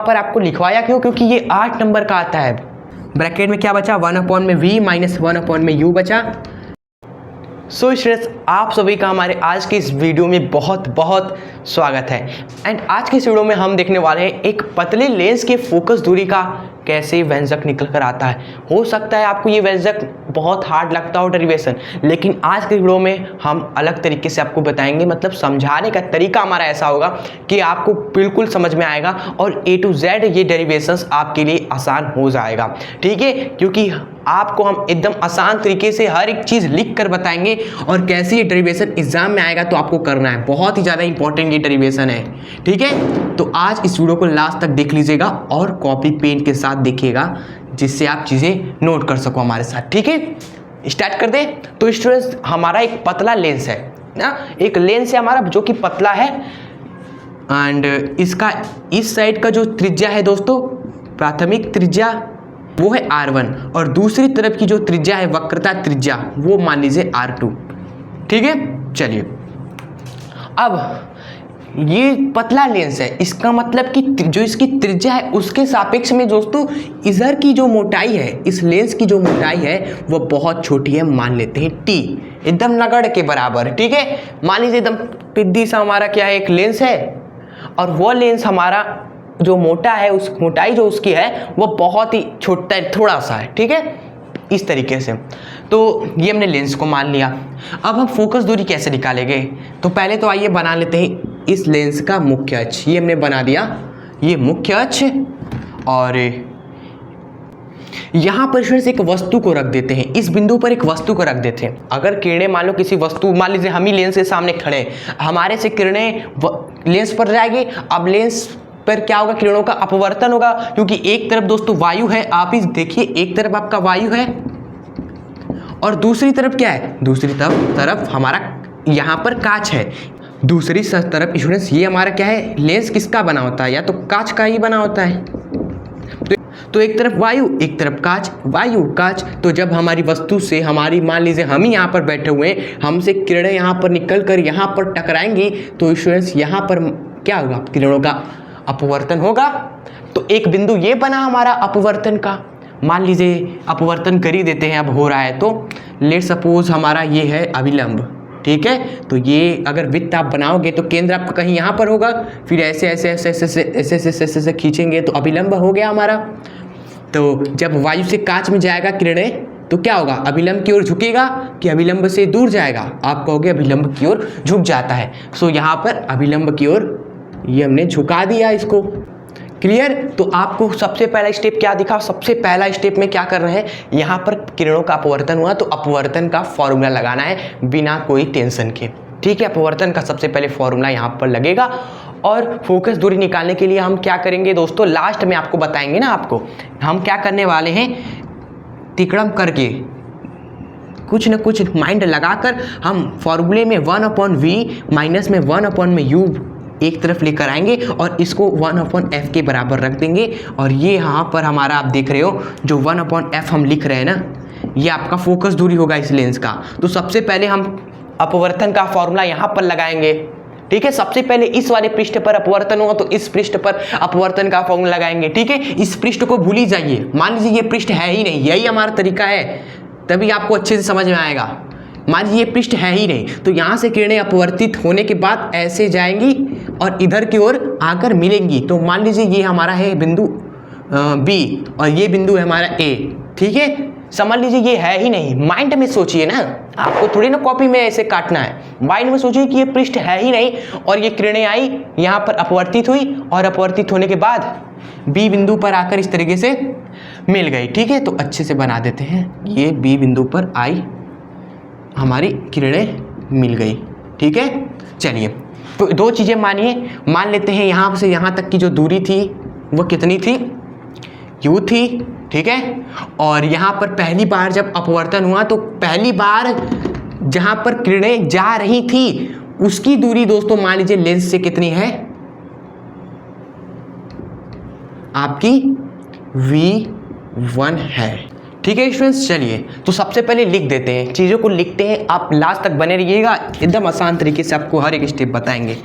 पर आपको लिखवाया क्यों? क्योंकि ये 8 नंबर का आता है। ब्रैकेट में क्या बचा? 1/v माइनस 1/u बचा। सो स्टूडेंट्स, आप सभी का हमारे आज के इस वीडियो में बहुत बहुत स्वागत है। एंड आज के इस वीडियो में हम देखने वाले हैं एक पतले लेंस के फोकस दूरी का कैसे व्यंजक निकल कर आता है। हो सकता है आपको ये व्यंजक बहुत हार्ड लगता हो डेरिवेशन, लेकिन आज के वीडियो में हम अलग तरीके से आपको बताएंगे। मतलब समझाने का तरीका हमारा ऐसा होगा कि आपको बिल्कुल समझ में आएगा और A to Z ये डेरिवेशंस आपके लिए आसान हो जाएगा। ठीक है, क्योंकि आपको हम एकदम आसान तरीके से हर एक चीज़ लिख कर बताएंगे और कैसे ये डेरिवेशन एग्जाम में आएगा तो आपको करना है। बहुत ही ज़्यादा इंपॉर्टेंट ये डेरिवेशन है। ठीक है, तो आज इस वीडियो को लास्ट तक देख लीजिएगा और कॉपी पेन के साथ देखिएगा, जिससे आप चीज़ें नोट कर सको हमारे साथ। ठीक है, स्टार्ट कर दे। तो स्टूडेंट्स, हमारा एक पतला लेंस है ना, एक लेंस है हमारा जो कि पतला है। एंड इसका इस साइड का जो त्रिज्या है दोस्तों, प्राथमिक त्रिज्या, वो है R1 और दूसरी तरफ की जो त्रिज्या है, वक्रता त्रिज्या, वो मान लीजिए R2। ठीक है, चलिए अब ये पतला लेंस है, इसका मतलब कि जो इसकी त्रिज्या है उसके सापेक्ष में दोस्तों इधर की जो मोटाई है, इस लेंस की जो मोटाई है वो बहुत छोटी है। मान लेते हैं T, एकदम नगड़ के बराबर। ठीक है, मान लीजिए एकदम पिद्दी सा हमारा क्या है, एक लेंस है और वो लेंस हमारा जो मोटा है, उस मोटाई जो उसकी है वो बहुत ही छोटा है, थोड़ा सा है। ठीक है, इस तरीके से। तो ये हमने लेंस को मान लिया। अब हम फोकस दूरी कैसे निकालेंगे? तो पहले तो आइए बना लेते हैं इस लेंस का मुख्य अक्ष। ये हमने बना दिया, ये मुख्य अक्ष। और यहाँ पर फिर से एक वस्तु को रख देते हैं, इस बिंदु पर एक वस्तु को रख देते हैं। अगर किरणें मान लो किसी वस्तु, मान लीजिए हम ही लेंस के सामने खड़े हैं, हमारे से किरणें लेंस पर जाएगी। अब लेंस पर क्या होगा? किरणों का अपवर्तन होगा, क्योंकि एक तरफ दोस्तों वायु है। आप इस देखिए, एक तरफ आपका वायु है और दूसरी तरफ क्या है? दूसरी तरफ हमारा यहाँ पर कांच है। दूसरी तरफ स्टूडेंट्स ये हमारा क्या है? लेंस किसका बना होता है? या तो कांच का ही बना होता है। तो एक तरफ वायु, एक तरफ कांच, वायु कांच। तो जब हमारी वस्तु से, हमारी मान लीजिए हम ही यहाँ पर बैठे हुए हैं, हमसे किरणें यहाँ पर निकल कर यहाँ पर टकराएंगी, तो स्टूडेंट्स यहाँ पर क्या होगा? किरणों का अपवर्तन होगा। तो एक बिंदु ये बना हमारा अपवर्तन का। मान लीजिए अपवर्तन कर ही देते हैं, अब हो रहा है तो लेट सपोज हमारा ये है अभिलंब। ठीक है, तो ये अगर वृत्त आप बनाओगे तो केंद्र आपका कहीं यहाँ पर होगा, फिर ऐसे ऐसे ऐसे ऐसे ऐसे ऐसे ऐसे ऐसे ऐसे खींचेंगे तो अभिलंब हो गया हमारा। तो जब वायु से कांच में जाएगा किरणें तो क्या होगा? अभिलंब की ओर झुकेगा कि अभिलंब से दूर जाएगा? आप कहोगे अभिलंब की ओर झुक जाता है। सो यहाँ पर अभिलंब की ओर ये हमने झुका दिया इसको। क्लियर? तो आपको सबसे पहला स्टेप क्या दिखा? सबसे पहला स्टेप में क्या कर रहे हैं? यहाँ पर किरणों का अपवर्तन हुआ तो अपवर्तन का फॉर्मूला लगाना है बिना कोई टेंशन के। ठीक है, अपवर्तन का सबसे पहले फॉर्मूला यहाँ पर लगेगा। और फोकस दूरी निकालने के लिए हम क्या करेंगे दोस्तों, लास्ट में आपको बताएंगे ना। आपको हम क्या करने वाले हैं, तिकड़म करके कुछ न कुछ माइंड लगाकर हम फॉर्मूले में 1/v माइनस में 1/u एक तरफ लेकर आएंगे और इसको 1/f के बराबर रख देंगे। और ये यहाँ पर हमारा आप देख रहे हो जो 1/f हम लिख रहे हैं ना, ये आपका फोकस दूरी होगा इस लेंस का। तो सबसे पहले हम अपवर्तन का फॉर्मूला यहाँ पर लगाएंगे। ठीक है, सबसे पहले इस वाले पृष्ठ पर अपवर्तन होगा तो इस पृष्ठ पर अपवर्तन का फॉर्मूला लगाएंगे। ठीक है, इस पृष्ठ को भूल ही जाइए। मान लीजिए ये पृष्ठ है ही नहीं, यही हमारा तरीका है, तभी आपको अच्छे से समझ में आएगा। मान लीजिए ये पृष्ठ है ही नहीं, तो यहाँ से किरणें अपवर्तित होने के बाद ऐसे जाएंगी और इधर की ओर आकर मिलेंगी। तो मान लीजिए ये हमारा है बिंदु B और ये बिंदु है हमारा A। ठीक है, समझ लीजिए ये है ही नहीं। माइंड में सोचिए ना, आपको थोड़ी ना कॉपी में ऐसे काटना है। माइंड में सोचिए कि ये पृष्ठ है ही नहीं और ये किरणें आई, यहाँ पर अपवर्तित हुई और अपवर्तित होने के बाद B बिंदु पर आकर इस तरीके से मिल गई। ठीक है, तो अच्छे से बना देते हैं। ये B बिंदु पर आई, हमारी किरणें मिल गई। ठीक है, चलिए तो दो चीज़ें मानिए। मान लेते हैं यहाँ से यहाँ तक की जो दूरी थी वो कितनी थी? u थी। ठीक है, और यहाँ पर पहली बार जब अपवर्तन हुआ तो पहली बार जहाँ पर किरणें जा रही थी उसकी दूरी दोस्तों मान लीजिए लेंस से कितनी है? आपकी v1 है। ठीक है स्टूडेंट्स, चलिए तो सबसे पहले लिख देते हैं, चीज़ों को लिखते हैं। आप लास्ट तक बने रहिएगा, एकदम आसान तरीके से आपको हर एक स्टेप बताएंगे।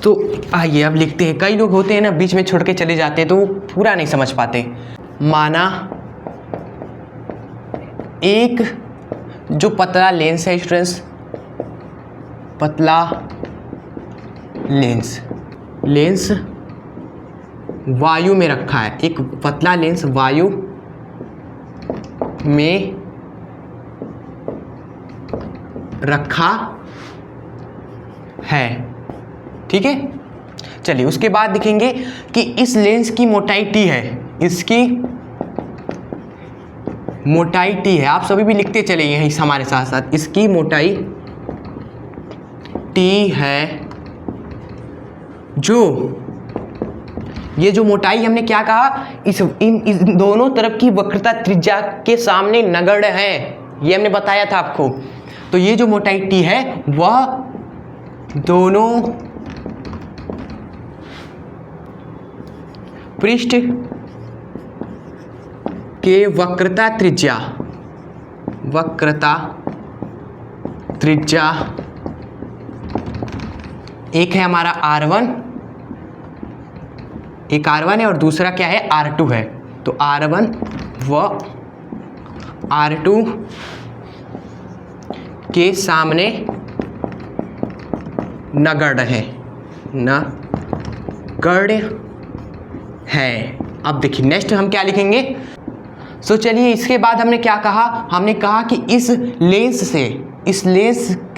तो आइए अब लिखते हैं। कई लोग होते हैं ना बीच में छोड़ के चले जाते हैं तो वो पूरा नहीं समझ पाते। माना एक जो पतला लेंस है स्टूडेंट्स, पतला लेंस वायु में रखा है, एक पतला लेंस वायु में रखा है, ठीक है। चलिए उसके बाद दिखेंगे कि इस लेंस की मोटाई टी है, इसकी मोटाई टी है। आप सभी भी लिखते चले यहीं हमारे साथ साथ, इसकी मोटाई टी है। जो ये जो मोटाई हमने क्या कहा, इस दोनों तरफ की वक्रता त्रिज्या के सामने नगण्य है, ये हमने बताया था आपको। तो ये जो मोटाई टी है वह दोनों पृष्ठ के वक्रता त्रिज्या एक है हमारा R1, एक R1 है और दूसरा क्या है R2 है। तो R1 व R2 के सामने नगण्य है। अब देखिए नेक्स्ट हम क्या लिखेंगे। सो चलिए इसके बाद हमने क्या कहा, हमने कहा कि इस लेंस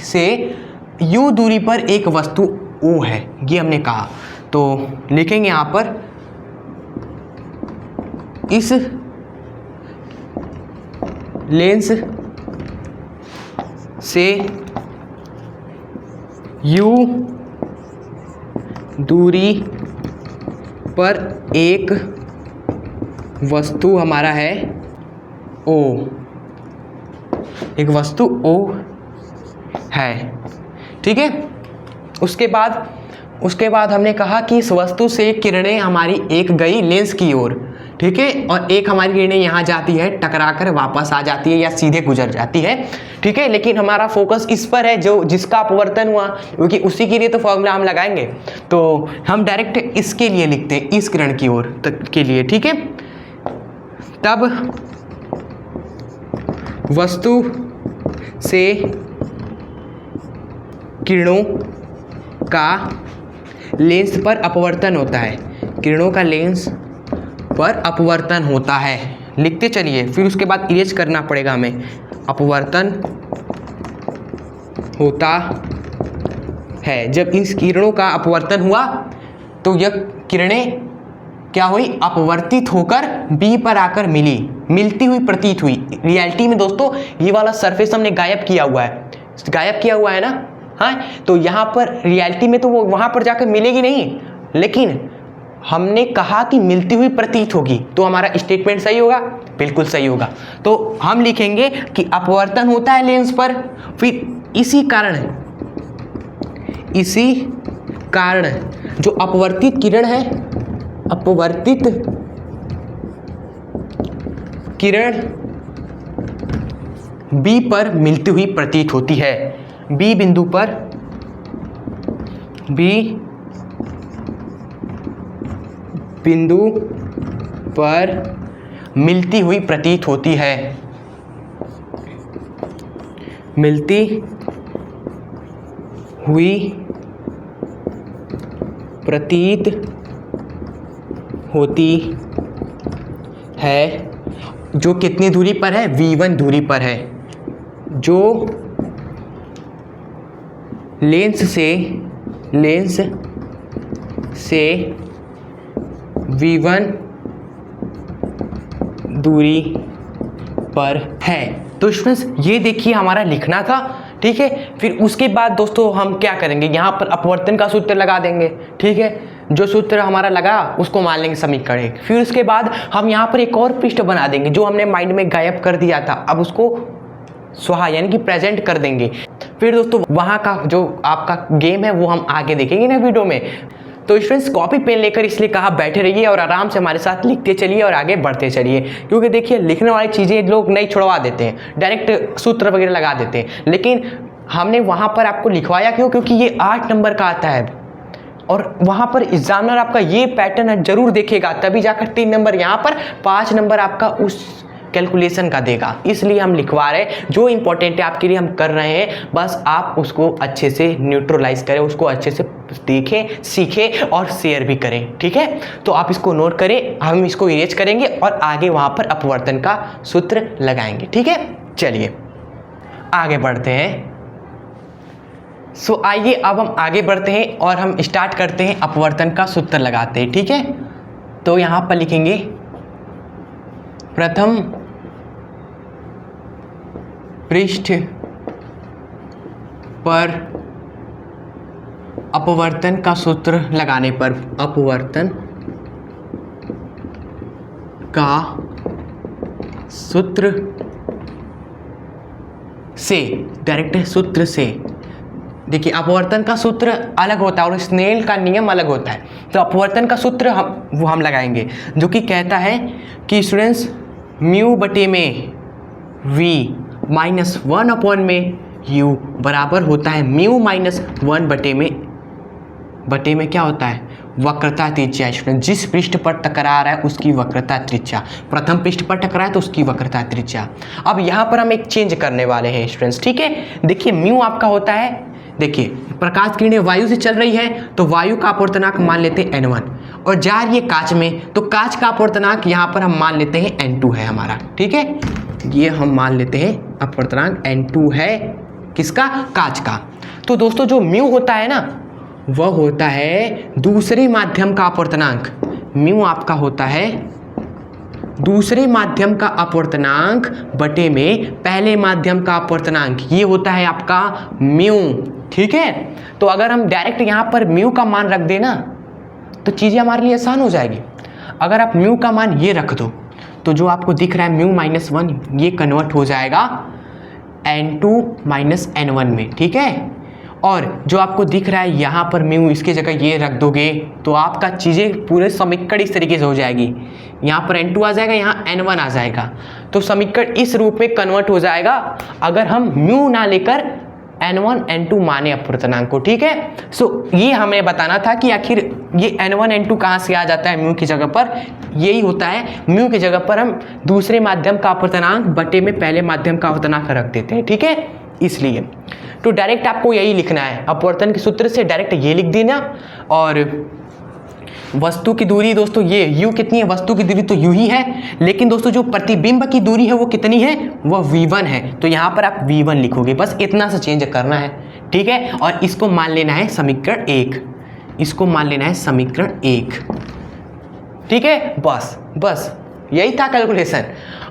से U दूरी पर एक वस्तु O है, ये हमने कहा। तो लिखेंगे यहां पर इस लेंस से U दूरी पर एक वस्तु हमारा है O, एक वस्तु O है, ठीक है। उसके बाद हमने कहा कि इस वस्तु से किरणें हमारी एक गई लेंस की ओर, ठीक है, और एक हमारी किरणें यहाँ जाती है, टकराकर वापस आ जाती है या सीधे गुजर जाती है, ठीक है। लेकिन हमारा फोकस इस पर है जो जिसका अपवर्तन हुआ, क्योंकि उसी के लिए तो फॉर्मूला हम लगाएंगे। तो हम डायरेक्ट इसके लिए लिखते हैं, इस किरण की ओर तक के लिए, ठीक है। तब वस्तु से किरणों का लेंस पर अपवर्तन होता है, किरणों का लेंस पर अपवर्तन होता है, लिखते चलिए। फिर उसके बाद इरेज करना पड़ेगा हमें। अपवर्तन होता है, जब इन किरणों का अपवर्तन हुआ तो यह किरणें क्या हुई, अपवर्तित होकर बी पर आकर मिलती हुई प्रतीत हुई। रियलिटी में दोस्तों ये वाला सरफेस हमने गायब किया हुआ है ना, हाँ। तो यहाँ पर रियलिटी में तो वो वहाँ पर जाकर मिलेगी नहीं, लेकिन हमने कहा कि मिलती हुई प्रतीत होगी, तो हमारा स्टेटमेंट सही होगा, बिल्कुल सही होगा। तो हम लिखेंगे कि अपवर्तन होता है लेंस पर, फिर इसी कारण जो अपवर्तित किरण है, अपवर्तित किरण बी पर मिलती हुई प्रतीत होती है। बी बिंदु पर मिलती हुई प्रतीत होती है, मिलती हुई प्रतीत होती है। जो कितनी दूरी पर है, V1 दूरी पर है, जो लेंस से V1 दूरी पर है। तो स्टूडेंट्स ये देखिए हमारा लिखना था, ठीक है। फिर उसके बाद दोस्तों हम क्या करेंगे, यहाँ पर अपवर्तन का सूत्र लगा देंगे, ठीक है। जो सूत्र हमारा लगा उसको मान लेंगे समीकरण। फिर उसके बाद हम यहाँ पर एक और पृष्ठ बना देंगे जो हमने माइंड में गायब कर दिया था, अब उसको स्वाहा यानी कि प्रेजेंट कर देंगे। फिर दोस्तों वहाँ का जो आपका गेम है वो हम आगे देखेंगे ना वीडियो में। तो स्टूडेंट्स कॉपी पेन लेकर इसलिए कहा बैठे रहिए और आराम से हमारे साथ लिखते चलिए और आगे बढ़ते चलिए, क्योंकि देखिए लिखने वाली चीज़ें लोग नहीं छुड़वा देते हैं, डायरेक्ट सूत्र वगैरह लगा देते हैं। लेकिन हमने वहाँ पर आपको लिखवाया क्यों, क्योंकि ये 8 नंबर का आता है, और वहाँ पर एग्जामिनर आपका ये पैटर्न जरूर देखेगा, तभी जाकर 3 नंबर यहाँ पर, 5 नंबर आपका उस कैलकुलेशन का देगा। इसलिए हम लिखवा रहे हैं, जो इंपॉर्टेंट है आपके लिए हम कर रहे हैं, बस आप उसको अच्छे से न्यूट्रलाइज करें, उसको अच्छे से देखें, सीखें और शेयर भी करें। ठीक है, तो आप इसको नोट करें, हम इसको इरेज करेंगे और आगे वहाँ पर अपवर्तन का सूत्र लगाएंगे। ठीक है, चलिए आगे बढ़ते हैं। सो आइए अब हम आगे बढ़ते हैं और हम स्टार्ट करते हैं अपवर्तन का सूत्र लगाते हैं। ठीक है, तो यहाँ पर लिखेंगे प्रथम पृष्ठ पर अपवर्तन का सूत्र लगाने पर, अपवर्तन का सूत्र से, डायरेक्ट सूत्र से, देखिए अपवर्तन का सूत्र अलग होता है और स्नेल का नियम अलग होता है। तो अपवर्तन का सूत्र हम लगाएंगे, जो कि कहता है कि स्टूडेंट्स म्यू बटे में v माइनस 1 अपॉन में u बराबर होता है म्यू माइनस 1 बटे में क्या होता है, वक्रता त्रिज्या। स्टूडेंट जिस पृष्ठ पर टकरा रहा है उसकी वक्रता त्रिज्या, प्रथम पृष्ठ पर टकरा है तो उसकी वक्रता त्रिज्या। अब यहाँ पर हम एक चेंज करने वाले हैं स्टूडेंट्स। ठीक है, देखिए म्यू आपका होता है, देखिए प्रकाश किरणें वायु से चल रही है तो वायु का अपवर्तनांक मान लेते हैं n1, और जा रही है कांच में तो कांच का अपवर्तनांक यहाँ पर हम मान लेते हैं n2 है हमारा। ठीक है, ये हम मान लेते हैं अपवर्तनांक n2 है, किसका, कांच का। तो दोस्तों जो म्यू होता है ना, वह होता है दूसरे माध्यम का अपवर्तनांक। म्यू आपका होता है दूसरे माध्यम का अपवर्तनांक बटे में पहले माध्यम का अपवर्तनांक, ये होता है आपका म्यू। ठीक है, तो अगर हम डायरेक्ट यहाँ पर म्यू का मान रख देना तो चीज़ें हमारे लिए आसान हो जाएगी। अगर आप म्यू का मान ये रख दो तो जो आपको दिख रहा है म्यू माइनस 1, ये कन्वर्ट हो जाएगा n2 माइनस n1 में। ठीक है, और जो आपको दिख रहा है यहाँ पर म्यू, इसके जगह ये रख दोगे तो आपका चीज़ें पूरे समीकरण इस तरीके से हो जाएगी, यहाँ पर n2 आ जाएगा, यहाँ n1 आ जाएगा, तो समीकरण इस रूप में कन्वर्ट हो जाएगा अगर हम म्यू ना लेकर n1 n2 माने अपवर्तनांक को। ठीक है, सो ये हमें बताना था कि आखिर ये n1 n2 कहाँ से आ जाता है म्यू की जगह पर, यही होता है म्यू की जगह पर हम दूसरे माध्यम का अपवर्तनांक बटे में पहले माध्यम का अपवर्तनांक रख देते हैं। ठीक है, इसलिए तो डायरेक्ट आपको यही लिखना है, अपवर्तन के सूत्र से डायरेक्ट ये लिख देना। और वस्तु की दूरी दोस्तों ये u कितनी है, वस्तु की दूरी तो u ही है, लेकिन दोस्तों जो प्रतिबिंब की दूरी है वो कितनी है, वह v1 है, तो यहाँ पर आप v1 लिखोगे, बस इतना सा चेंज करना है। ठीक है, और इसको मान लेना है समीकरण 1, इसको मान लेना है समीकरण 1। ठीक है, बस यही था कैलकुलेशन।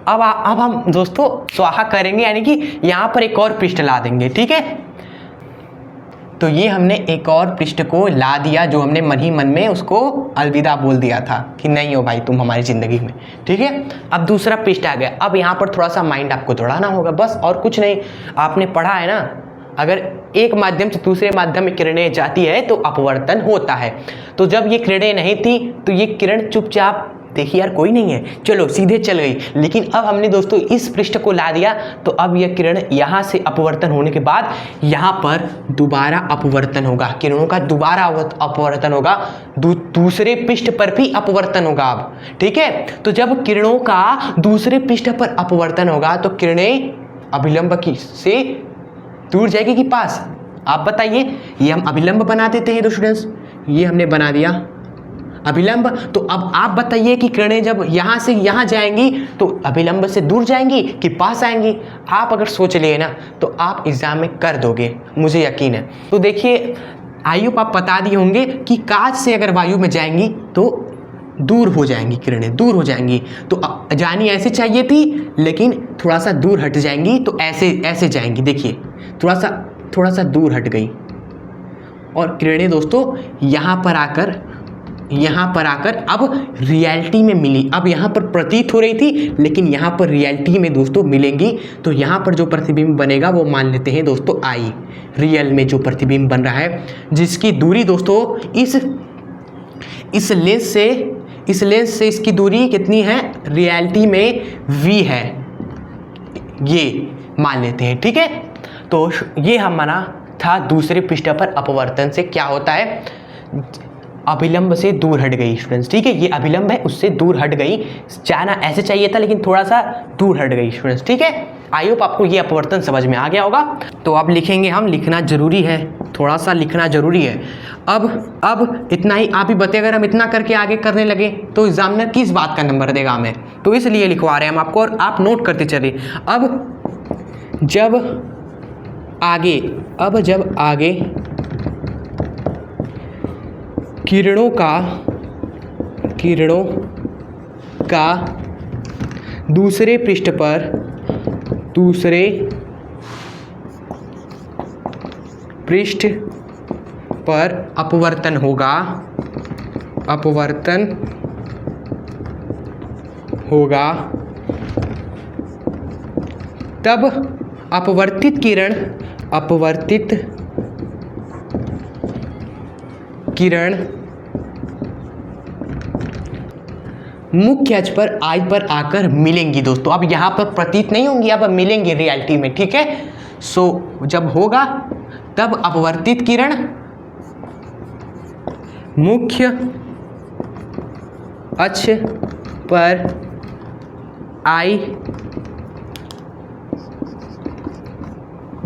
अब हम दोस्तों स्वाहा करेंगे, यानी कि यहाँ पर एक और पृष्ठ ला देंगे। ठीक है, तो ये हमने एक और पृष्ठ को ला दिया, जो हमने मन ही मन में उसको अलविदा बोल दिया था कि नहीं हो भाई तुम हमारी ज़िंदगी में। ठीक है, अब दूसरा पृष्ठ आ गया, अब यहाँ पर थोड़ा सा माइंड आपको दौड़ाना होगा, बस और कुछ नहीं। आपने पढ़ा है ना, अगर एक माध्यम से दूसरे माध्यम में किरणें जाती है तो अपवर्तन होता है। तो जब ये किरणें नहीं थी तो ये किरण चुपचाप, देखिए यार कोई नहीं है, चलो सीधे चल गई, लेकिन अब हमने दोस्तों इस पृष्ठ को ला दिया तो अब यह किरण यहाँ से अपवर्तन होने के बाद यहाँ पर दोबारा अपवर्तन होगा, किरणों का दोबारा अपवर्तन होगा, दूसरे पृष्ठ पर भी अपवर्तन होगा अब। ठीक है, तो जब किरणों का दूसरे पृष्ठ पर अपवर्तन होगा तो किरणें अभिलंब की से दूर जाएगी कि पास, आप बताइए। ये हम अभिलंब बना देते हैं तो स्टूडेंट्स, ये हमने बना दिया अभिलंब। तो अब आप बताइए कि किरणें जब यहाँ से यहाँ जाएंगी तो अभिलंब से दूर जाएंगी कि पास आएंगी। आप अगर सोच लिए ना तो आप एग्जाम में कर दोगे, मुझे यकीन है। तो देखिए आई होप आप बता दिए होंगे कि कांच से अगर वायु में जाएंगी तो दूर हो जाएंगी, किरणें दूर हो जाएंगी। तो जानी ऐसे चाहिए थी लेकिन थोड़ा सा दूर हट जाएंगी, तो ऐसे जाएंगी। देखिए थोड़ा सा दूर हट गई और किरणें दोस्तों यहाँ पर आकर अब रियलिटी में मिली। अब यहाँ पर प्रतीत हो रही थी लेकिन यहाँ पर रियलिटी में दोस्तों मिलेंगी। तो यहाँ पर जो प्रतिबिंब बनेगा वो मान लेते हैं दोस्तों आई, रियल में जो प्रतिबिंब बन रहा है, जिसकी दूरी दोस्तों इस लेंस से इसकी दूरी कितनी है, रियलिटी में v है, ये मान लेते हैं। ठीक है, तो ये हमारा था दूसरे पृष्ठ पर अपवर्तन से क्या होता है, अभिलंब से दूर हट गई स्टूडेंट्स, ठीक है, ये अभिलंब है उससे दूर हट गई, जाना ऐसे चाहिए था लेकिन थोड़ा सा दूर हट गई स्टूडेंट्स, ठीक है। आई होप आपको ये अपवर्तन समझ में आ गया होगा। तो अब लिखेंगे हम, लिखना जरूरी है, थोड़ा सा लिखना जरूरी है। अब इतना ही आप ही बताइए, अगर हम इतना करके आगे करने लगे तो एग्जामिनर किस बात का नंबर देगा हमें, तो इसलिए लिखवा रहे हैं हम आपको और आप नोट करते चलिए। अब जब आगे किरणों का दूसरे पृष्ठ पर अपवर्तन होगा तब अपवर्तित किरण मुख्य अक्ष पर आई पर आकर मिलेंगी दोस्तों। अब यहाँ पर प्रतीत नहीं होंगी, अब मिलेंगी रियलिटी में, ठीक है। सो जब होगा तब अपवर्तित किरण मुख्य अक्ष पर आई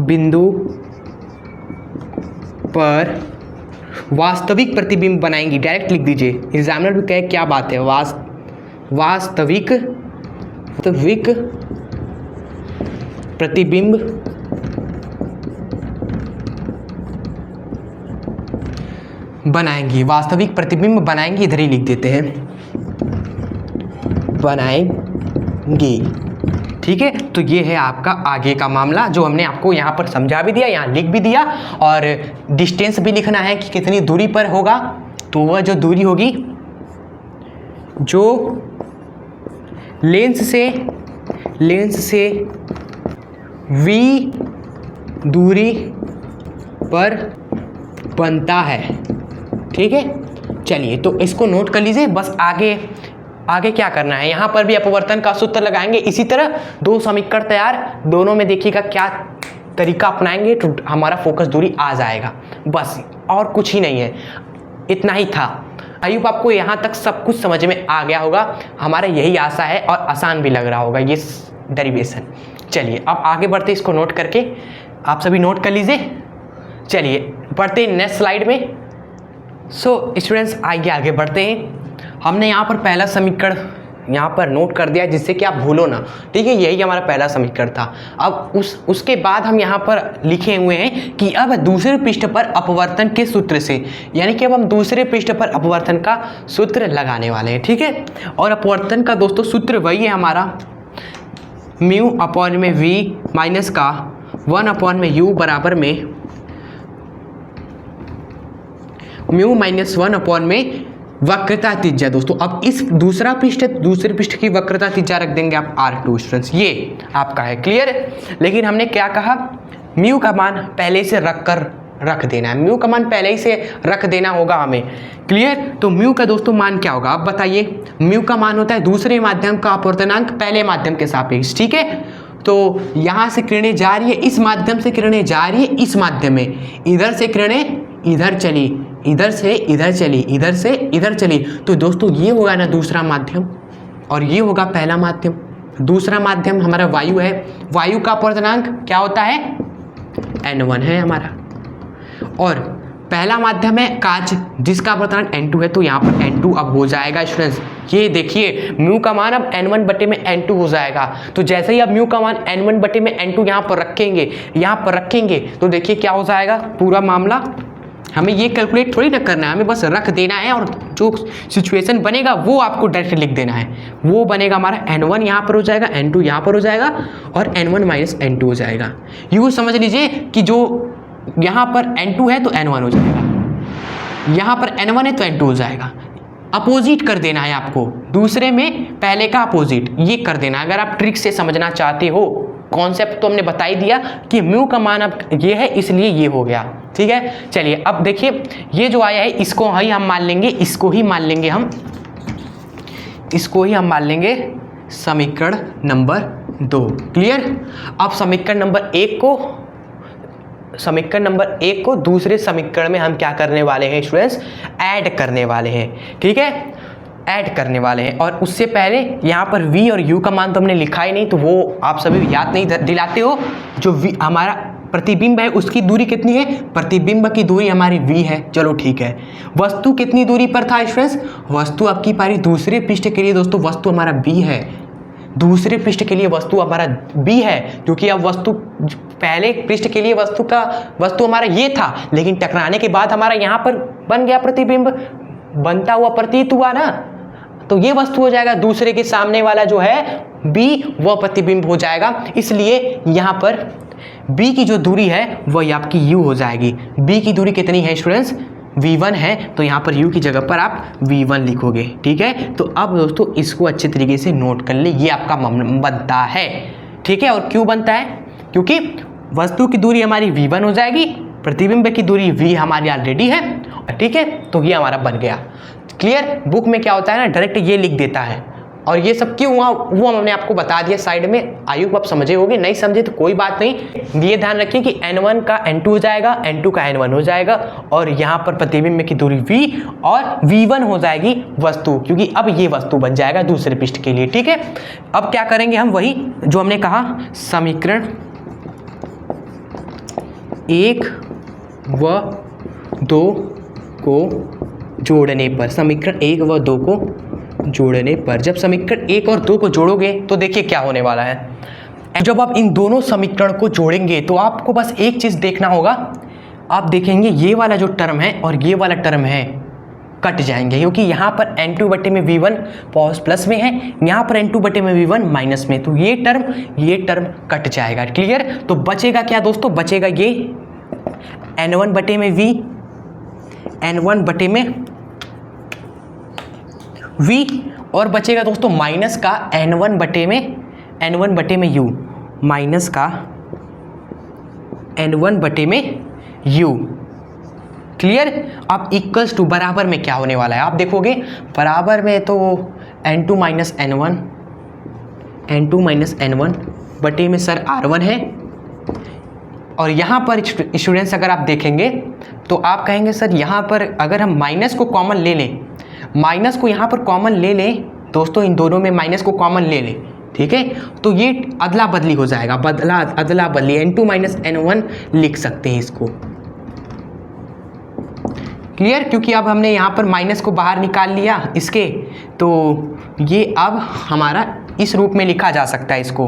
बिंदु पर वास्तविक प्रतिबिंब बनाएंगी। डायरेक्ट लिख दीजिए, एग्जामिनर भी कहे क्या बात है, वास्तविक प्रतिबिंब बनाएंगी, वास्तविक प्रतिबिंब बनाएंगी, इधर ही लिख देते हैं, बनाएंगी, ठीक है। तो ये है आपका आगे का मामला जो हमने आपको यहाँ पर समझा भी दिया, यहाँ लिख भी दिया, और डिस्टेंस भी लिखना है कि कितनी दूरी पर होगा। तो वह जो दूरी होगी जो लेंस से v दूरी पर बनता है, ठीक है। चलिए तो इसको नोट कर लीजिए। बस आगे क्या करना है, यहाँ पर भी अपवर्तन का सूत्र लगाएंगे, इसी तरह दो समीकरण तैयार, दोनों में देखिएगा क्या तरीका अपनाएंगे तो हमारा फोकस दूरी आ जाएगा, बस और कुछ ही नहीं है, इतना ही था। आई होप आपको यहाँ तक सब कुछ समझ में आ गया होगा, हमारा यही आशा है, और आसान भी लग रहा होगा ये डेरिवेशन। चलिए अब आगे बढ़ते, इसको नोट करके आप सभी नोट कर लीजिए। चलिए बढ़ते नेक्स्ट स्लाइड में। सो स्टूडेंट्स आइए आगे बढ़ते हैं। हमने यहाँ पर पहला समीकरण यहाँ पर नोट कर दिया जिससे कि आप भूलो ना, ठीक है, यही हमारा पहला समीकरण था। अब उसके बाद हम यहाँ पर लिखे हुए हैं कि अब दूसरे पृष्ठ पर अपवर्तन के सूत्र से, यानी कि अब हम दूसरे पृष्ठ पर अपवर्तन का सूत्र लगाने वाले हैं, ठीक है। और अपवर्तन का दोस्तों सूत्र वही है हमारा म्यू अपॉन में v माइनस का 1 अपॉन में u बराबर में म्यू माइनस 1 अपॉन में वक्रता त्रिज्या। दोस्तों अब इस दूसरे पृष्ठ की वक्रता त्रिज्या रख देंगे आप R2 स्टूडेंट्स, ये आपका है, क्लियर। लेकिन हमने क्या कहा, म्यू का मान पहले से रख देना है, म्यू का मान पहले ही से रख देना होगा हमें, क्लियर। तो म्यू का दोस्तों मान क्या होगा, अब बताइए। म्यू का मान होता है दूसरे माध्यम का अपवर्तनांक पहले माध्यम के सापेक्ष, ठीक है। तो यहाँ से किरणें जा रही है, इस माध्यम से किरणें जा रही है इस माध्यम में, इधर से किरणें इधर चली, इधर से इधर चली, इधर से इधर चली, तो दोस्तों ये होगा ना दूसरा माध्यम, और ये होगा पहला माध्यम। दूसरा माध्यम हमारा वायु है, वायु का अपवर्तनांक क्या होता है, N1 है हमारा, और पहला माध्यम है कांच जिसका अपवर्तनांक N2 है, तो यहाँ पर N2 अब हो जाएगा स्टूडेंट्स, ये देखिए म्यू का मान अब N1 बटे में N2 हो जाएगा। तो जैसे ही अब म्यू का मान N1 बटे में N2 यहाँ पर रखेंगे तो देखिए क्या हो जाएगा पूरा मामला। हमें ये कैलकुलेट थोड़ी ना करना है, हमें बस रख देना है, और जो सिचुएशन बनेगा वो आपको डायरेक्ट लिख देना है। वो बनेगा हमारा N1 यहाँ पर हो जाएगा, N2 यहाँ पर हो जाएगा, और N1 माइनस N2 हो जाएगा। यूँ समझ लीजिए कि जो यहाँ पर N2 है तो N1 हो जाएगा, यहाँ पर N1 है तो N2 हो जाएगा। अपोजिट कर देना है आपको, दूसरे में पहले का अपोजिट ये कर देना। अगर आप ट्रिक से समझना चाहते हो, कॉन्सेप्ट तो हमने बता ही दिया कि म्यू का मान अब ये है इसलिए ये हो गया, ठीक है। चलिए अब देखिए ये जो आया है इसको ही हम मान लेंगे, इसको ही मान लेंगे समीकरण नंबर 2, क्लियर। अब समीकरण नंबर 1 को समीकरण नंबर 1 को दूसरे समीकरण में हम क्या करने वाले हैं स्टूडेंट्स, ऐड करने वाले हैं, ठीक है, ऐड करने वाले हैं। और उससे पहले यहाँ पर v और u का मान तो हमने लिखा ही नहीं, तो वो आप सभी याद नहीं दिलाते हो। जो v हमारा प्रतिबिंब है उसकी दूरी कितनी है, प्रतिबिंब की दूरी हमारी v है, चलो ठीक है। वस्तु कितनी दूरी पर था स्टूडेंट्स, वस्तु आपकी पारी दूसरे पृष्ठ के लिए दोस्तों वस्तु हमारा b है, दूसरे पृष्ठ के लिए वस्तु हमारा b है, क्योंकि अब वस्तु पहले पृष्ठ के लिए वस्तु हमारा ये था, लेकिन टकराने के बाद हमारा यहाँ पर बन गया प्रतिबिंब, बनता हुआ प्रतीत हुआ ना, तो ये वस्तु हो जाएगा, दूसरे के सामने वाला जो है b वह प्रतिबिंब हो जाएगा। इसलिए यहाँ पर b की जो दूरी है वह आपकी u हो जाएगी। b की दूरी कितनी है स्टूडेंट्स, v1 है, तो यहाँ पर u की जगह पर आप v1 लिखोगे, ठीक है। तो अब दोस्तों इसको अच्छे तरीके से नोट कर ले, ये आपका बनता है, ठीक है। और क्यों बनता है, क्योंकि वस्तु की दूरी हमारी v1 हो जाएगी, प्रतिबिंब की दूरी v हमारी ऑलरेडी है, ठीक है। तो ये हमारा बन गया। क्लियर। बुक में क्या होता है ना, डायरेक्ट ये लिख देता है, और ये सब क्यों हुआ वो हमने आपको बता दिया साइड में। आयु आप समझे होगे, नहीं समझे तो कोई बात नहीं। ये ध्यान रखिए कि n1 का n2 हो जाएगा, n2 का n1 हो जाएगा, और यहाँ पर प्रतिबिंब की दूरी v और v1 हो जाएगी वस्तु, क्योंकि अब ये वस्तु बन जाएगा दूसरे पृष्ठ के लिए, ठीक है। अब क्या करेंगे हम, वही जो हमने कहा समीकरण 1 व 2 को जोड़ने पर, समीकरण 1 व 2 को जोड़ने पर, जब समीकरण 1 और 2 को जोड़ोगे तो देखिए क्या होने वाला है। जब आप इन दोनों समीकरण को जोड़ेंगे तो आपको बस एक चीज़ देखना होगा, आप देखेंगे ये वाला जो टर्म है और ये वाला टर्म है कट जाएंगे, क्योंकि यहाँ पर n2 बटे में v1 प्लस में है, यहाँ पर n2 बटे में v1 माइनस में, तो ये टर्म कट जाएगा। क्लियर। तो बचेगा क्या दोस्तों, बचेगा ये n1 बटे में v, n1 बटे में v, और बचेगा दोस्तों माइनस का n1 बटे में u, माइनस का n1 बटे में u। क्लियर। अब इक्वल्स टू बराबर में क्या होने वाला है, आप देखोगे बराबर में तो n2 माइनस n1 बटे में सर r1 है, और यहाँ पर स्टूडेंट्स अगर आप देखेंगे तो आप कहेंगे सर यहाँ पर अगर हम माइनस को कॉमन ले लें, माइनस को यहाँ पर कॉमन ले लें दोस्तों, इन दोनों में माइनस को कॉमन ले लें, ठीक है, तो ये अदला बदली हो जाएगा, अदला बदली n2 माइनस n1 लिख सकते हैं इसको। क्लियर। क्योंकि अब हमने यहाँ पर माइनस को बाहर निकाल लिया इसके, तो ये अब हमारा इस रूप में लिखा जा सकता है इसको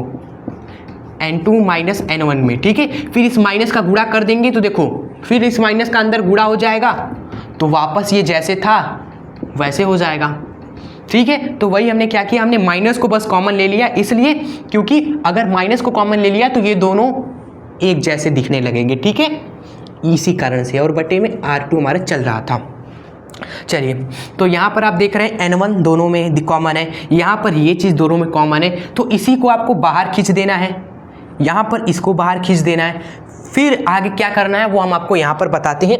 n2 माइनस n1 में, ठीक है। फिर इस माइनस का गुणा कर देंगे तो देखो फिर इस माइनस का अंदर गुणा हो जाएगा, तो वापस ये जैसे था वैसे हो जाएगा, ठीक है। तो वही हमने क्या किया, हमने माइनस को बस कॉमन ले लिया, इसलिए क्योंकि अगर माइनस को कॉमन ले लिया तो ये दोनों एक जैसे दिखने लगेंगे, ठीक है, इसी कारण से। और बटे में r2 हमारा चल रहा था। चलिए, तो यहाँ पर आप देख रहे हैं n1 दोनों में कॉमन है, यहाँ पर ये चीज़ दोनों में कॉमन है, तो इसी को आपको बाहर खींच देना है, यहाँ पर इसको बाहर खींच देना है। फिर आगे क्या करना है वो हम आपको यहाँ पर बताते हैं।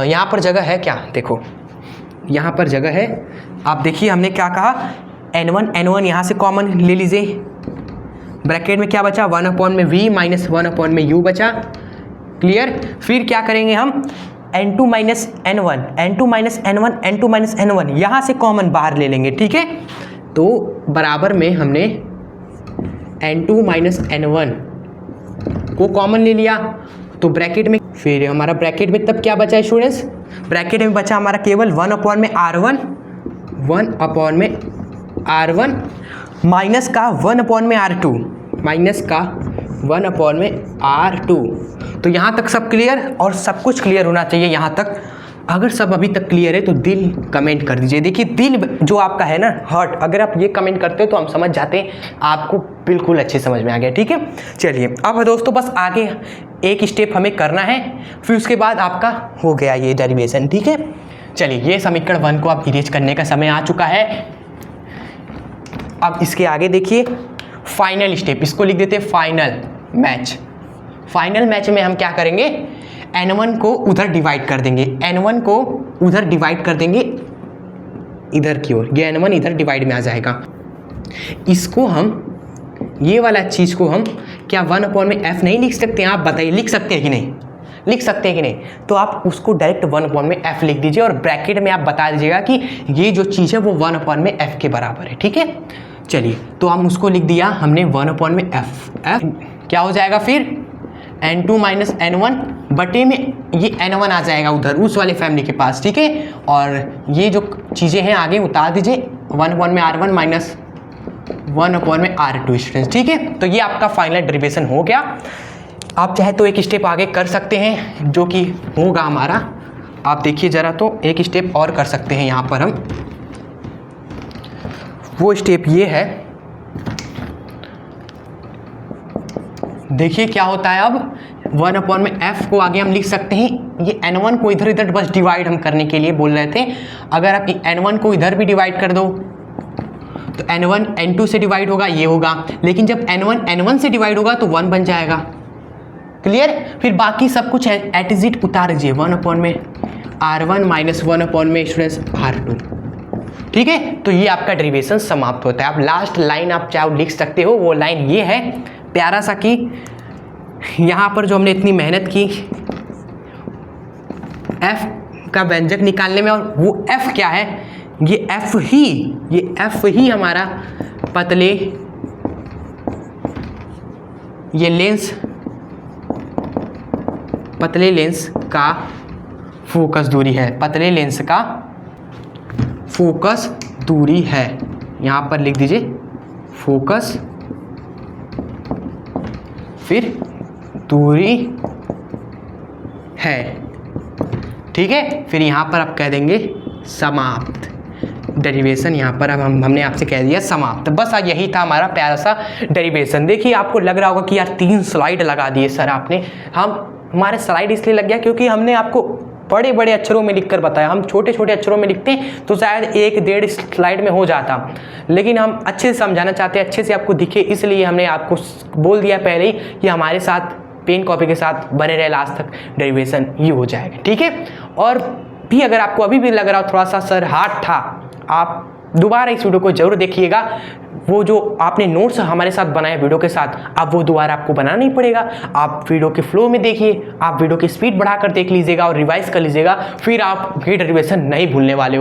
यहाँ पर जगह है क्या, देखो यहाँ पर जगह है, आप देखिए हमने क्या कहा, n1 यहाँ से कॉमन ले लीजिए, ब्रैकेट में क्या बचा 1/v माइनस 1/u बचा। क्लियर। फिर क्या करेंगे हम, n2 माइनस n1 यहाँ से कॉमन बाहर ले लेंगे, ठीक है। तो बराबर में हमने n2 माइनस n1 को कॉमन ले लिया, तो ब्रैकेट में फिर हमारा ब्रैकेट में तब क्या बचा स्टूडेंट्स, ब्रैकेट में बचा हमारा केवल 1/r1 माइनस का 1/r2 तो यहाँ तक सब क्लियर, और सब कुछ क्लियर होना चाहिए यहाँ तक। अगर सब अभी तक क्लियर है तो दिल कमेंट कर दीजिए। देखिए दिल जो आपका है ना, हार्ट, अगर आप ये कमेंट करते हो तो हम समझ जाते हैं आपको बिल्कुल अच्छे समझ में आ गया, ठीक है। चलिए अब दोस्तों बस आगे एक स्टेप हमें करना है, फिर उसके बाद आपका हो गया ये डेरिवेशन, ठीक है। चलिए ये समीकरण 1 को आप इरेज करने का समय आ चुका है। अब इसके आगे देखिए फाइनल स्टेप, इसको लिख देते हैं फाइनल मैच। फाइनल मैच में हम क्या करेंगे, n1 को उधर डिवाइड कर देंगे, n1 को उधर डिवाइड कर देंगे इधर की ओर, ये n1 इधर डिवाइड में आ जाएगा। इसको हम, ये वाला चीज़ को हम क्या 1 में f नहीं लिख सकते हैं? आप बताइए, लिख सकते हैं कि नहीं? लिख सकते हैं कि नहीं? तो आप उसको डायरेक्ट 1 में f लिख दीजिए और ब्रैकेट में आप बता दीजिएगा कि ये जो चीज़ है वो 1 में f के बराबर है। ठीक है, चलिए, तो हम उसको लिख दिया हमने 1 में f क्या हो जाएगा फिर n2 माइनस n1 बटे में ये n1 आ जाएगा उधर उस वाले फैमिली के पास। ठीक है, और ये जो चीज़ें हैं आगे उतार दीजिए 1 में r1 माइनस 1 में r2 स्टूडेंट्स। ठीक है, तो ये आपका फाइनल डेरिवेशन हो गया। आप चाहे तो एक स्टेप आगे कर सकते हैं जो कि होगा हमारा, आप देखिए ज़रा, तो एक स्टेप और कर सकते हैं यहाँ पर हम। वो स्टेप ये है, देखिए क्या होता है। अब 1 में f को आगे हम लिख सकते हैं, ये n1 को इधर इधर बस डिवाइड हम करने के लिए बोल रहे थे। अगर आप n1 को इधर भी डिवाइड कर दो तो n1 n2 से डिवाइड होगा, ये होगा, लेकिन जब n1 n1 से डिवाइड होगा तो 1 बन जाएगा। क्लियर? फिर बाकी सब कुछ एट इज इट उतार दीजिए 1 में r1 माइनस 1 में स्टूडेंट्स r2। ठीक है, तो ये आपका डेरिवेशन समाप्त होता है। आप लास्ट लाइन आप चाहे लिख सकते हो, वो लाइन ये है प्यारा सा कि यहाँ पर जो हमने इतनी मेहनत की f का व्यंजक निकालने में, और वो f क्या है, ये f ही हमारा पतले लेंस का फोकस दूरी है, पतले लेंस का फोकस दूरी है। यहाँ पर लिख दीजिए फोकस फिर दूरी है। ठीक है, फिर यहाँ पर आप कह देंगे समाप्त। डेरिवेशन यहाँ पर अब हमने आपसे कह दिया समाप्त। बस आज यही था हमारा प्यारा सा डेरिवेशन। देखिए आपको लग रहा होगा कि यार 3 स्लाइड लगा दिए सर आपने। हमारे स्लाइड इसलिए लग गया क्योंकि हमने आपको बड़े बड़े अक्षरों में लिखकर बताया। हम छोटे छोटे अक्षरों में लिखते हैं तो शायद 1-1.5 स्लाइड में हो जाता, लेकिन हम अच्छे से समझाना चाहते हैं, अच्छे से आपको दिखे, इसलिए हमने आपको बोल दिया पहले ही कि हमारे साथ पेन कॉपी के साथ बने रहे लास्ट तक, डेरिवेशन ये हो जाएगा। ठीक है, और भी अगर आपको अभी भी लग रहा हो थोड़ा सा सर हार्ड था, आप दोबारा इस वीडियो को जरूर देखिएगा। वो जो आपने नोट्स हमारे साथ बनाए वीडियो के साथ, अब वो दोबारा आपको बनाना नहीं पड़ेगा। आप वीडियो के फ्लो में देखिए, आप वीडियो की स्पीड बढ़ाकर देख लीजिएगा और रिवाइज कर लीजिएगा, फिर आप ये डेरिवेशन नहीं भूलने वाले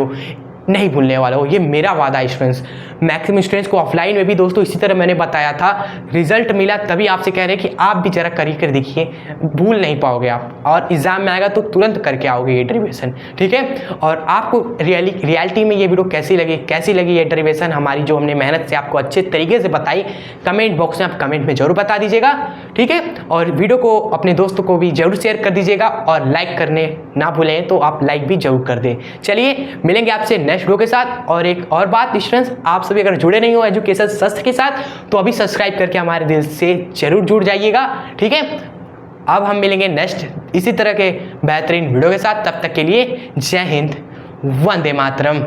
हो, ये मेरा वादा है स्टूडेंट्स। मैक्सिमम स्टूडेंट्स को ऑफलाइन में भी दोस्तों इसी तरह मैंने बताया था, रिजल्ट मिला तभी आपसे कह रहे हैं कि आप भी जरा कर देखिए, भूल नहीं पाओगे आप, और एग्जाम में आएगा तो तुरंत करके आओगे ये डेरिवेशन। ठीक है, और आपको रियलिटी में ये वीडियो कैसी लगी ये डेरिवेशन हमारी जो हमने मेहनत से आपको अच्छे तरीके से बताई, कमेंट बॉक्स में आप कमेंट में जरूर बता दीजिएगा। ठीक है, और वीडियो को अपने दोस्तों को भी जरूर शेयर कर दीजिएगा और लाइक करने ना भूलें, तो आप लाइक भी जरूर कर दें। चलिए मिलेंगे आपसे नेक्स्ट वीडियो के साथ। और एक और बात स्टूडेंट्स, आप सभी अगर जुड़े नहीं हो एजुकेशन शस्त्र के साथ तो अभी सब्सक्राइब करके हमारे दिल से जरूर जुड़ जाइएगा। ठीक है, अब हम मिलेंगे नेक्स्ट इसी तरह के बेहतरीन वीडियो के साथ। तब तक के लिए जय हिंद, वंदे मातरम।